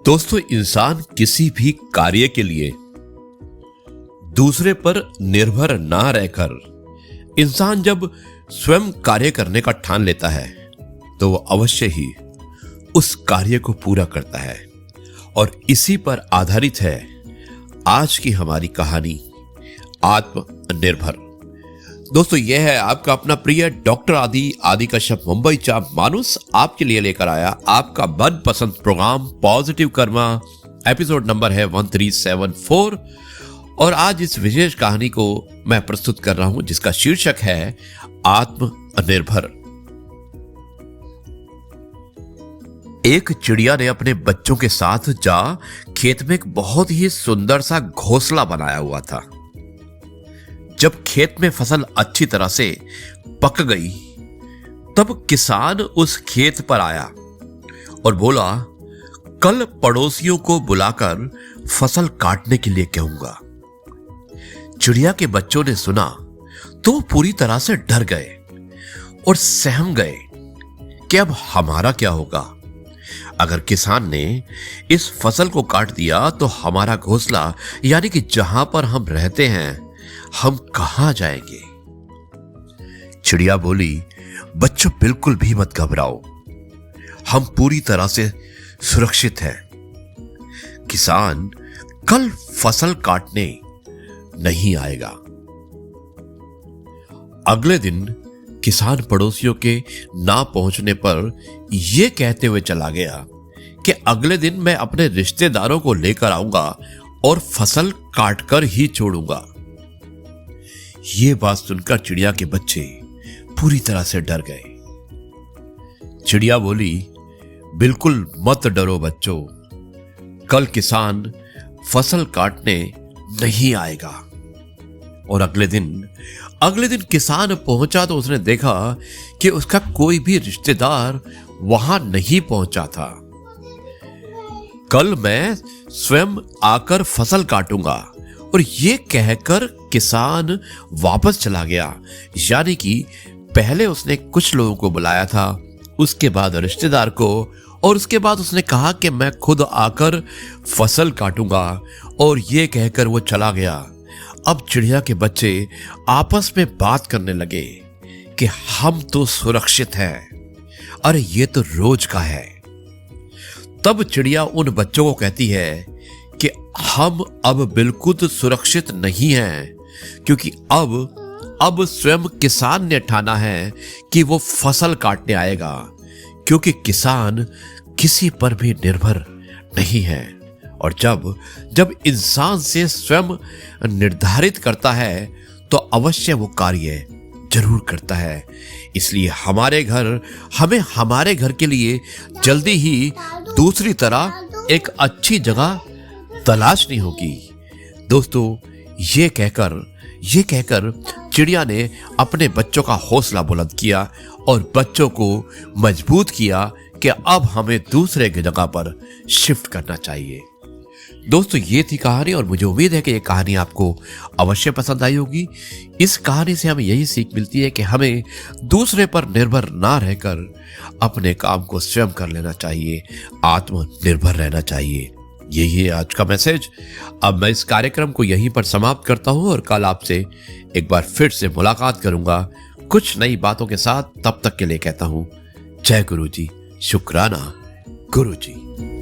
दोस्तों, इंसान किसी भी कार्य के लिए दूसरे पर निर्भर ना रहकर इंसान जब स्वयं कार्य करने का ठान लेता है तो वो अवश्य ही उस कार्य को पूरा करता है। और इसी पर आधारित है आज की हमारी कहानी आत्मनिर्भर। दोस्तों, यह है आपका अपना प्रिय डॉक्टर आदि कश्यप मुंबई चा मानुस आपके लिए लेकर आया आपका मनपसंद programme positive karma. Episode number है 1374 और आज इस विशेष कहानी को मैं प्रस्तुत कर रहा हूं जिसका शीर्षक है आत्मनिर्भर। एक चिड़िया ने अपने बच्चों के साथ जा खेत में एक बहुत ही सुंदर सा घोंसला बनाया हुआ था। जब खेत में फसल अच्छी तरह से पक गई तब किसान उस खेत पर आया और बोला, कल पड़ोसियों को बुलाकर फसल काटने के लिए कहूंगा। चिड़िया के बच्चों ने सुना तो पूरी तरह से डर गए और सहम गए कि अब हमारा क्या होगा। अगर किसान ने इस फसल को काट दिया तो हमारा घोंसला यानी कि जहां पर हम रहते हैं हम कहां जाएंगे। चिड़िया बोली, बच्चों बिल्कुल भी मत घबराओ, हम पूरी तरह से सुरक्षित हैं। किसान कल फसल काटने नहीं आएगा। अगले दिन किसान पड़ोसियों के ना पहुंचने पर यह कहते हुए चला गया कि अगले दिन मैं अपने रिश्तेदारों को लेकर आऊंगा और फसल काटकर ही छोड़ूंगा। ये बात सुनकर चिड़िया के बच्चे पूरी तरह से डर गए। चिड़िया बोली, बिल्कुल मत डरो बच्चों, कल किसान फसल काटने नहीं आएगा। और अगले दिन किसान पहुंचा तो उसने देखा कि उसका कोई भी रिश्तेदार वहां नहीं पहुंचा था। कल मैं स्वयं आकर फसल काटूंगा और ये कहकर किसान वापस चला गया। यानी कि पहले उसने कुछ लोगों को बुलाया था, उसके बाद रिश्तेदार को, और उसके बाद उसने कहा कि मैं खुद आकर फसल काटूंगा और ये कहकर वो चला गया। अब चिड़िया के बच्चे आपस में बात करने लगे कि हम तो सुरक्षित हैं, अरे ये तो रोज का है। तब चिड़िया उन बच्चों को कहती है कि हम अब बिल्कुल सुरक्षित नहीं हैं, क्योंकि अब स्वयं किसान ने ठाना है कि वो फसल काटने आएगा, क्योंकि किसान किसी पर भी निर्भर नहीं है। और जब इंसान से स्वयं निर्धारित करता है तो अवश्य वो कार्य जरूर करता है। इसलिए हमें हमारे घर के लिए जल्दी ही दूसरी तरह एक अच्छी जगह तलाशनी होगी। दोस्तों, ये कहकर चिड़िया ने अपने बच्चों का हौसला बुलंद किया और बच्चों को मजबूत किया कि अब हमें दूसरे जगह पर शिफ्ट करना चाहिए। दोस्तों, ये थी कहानी और मुझे उम्मीद है कि ये कहानी आपको अवश्य पसंद आई होगी। इस कहानी से हमें यही सीख मिलती है कि हमें दूसरे पर निर्भर ना रहकर अपने काम को स्वयं कर लेना चाहिए, आत्मनिर्भर रहना चाहिए। यही है आज का मैसेज। अब मैं इस कार्यक्रम को यहीं पर समाप्त करता हूं और कल आपसे एक बार फिर से मुलाकात करूंगा कुछ नई बातों के साथ। तब तक के लिए कहता हूं जय गुरु जी, शुक्राना गुरु जी।